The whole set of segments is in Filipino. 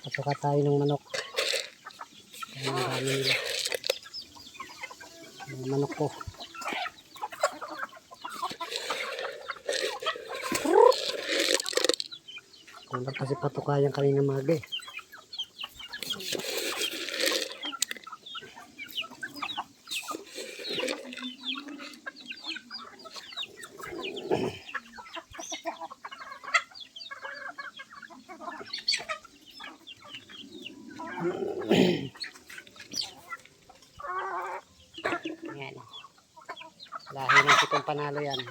Pasuka tayo ng manok. Ang dami nila. Ang manok ko. Kulang kasi patukayan kanina maga eh. Ayan. Lahi ng pitong panalo yan.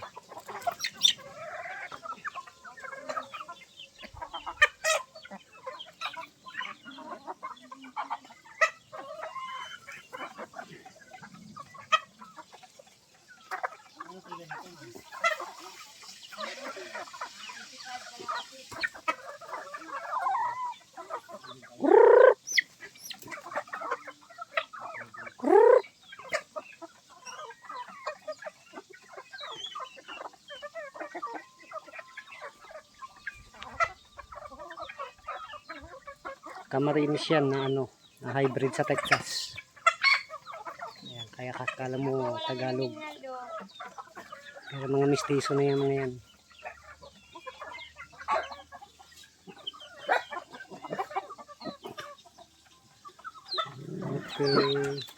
Camarines yan na ano, na hybrid sa Texas. Ayan, kaya kakala mo Tagalog. Pero mga mistiso na yan mga yan. Okay.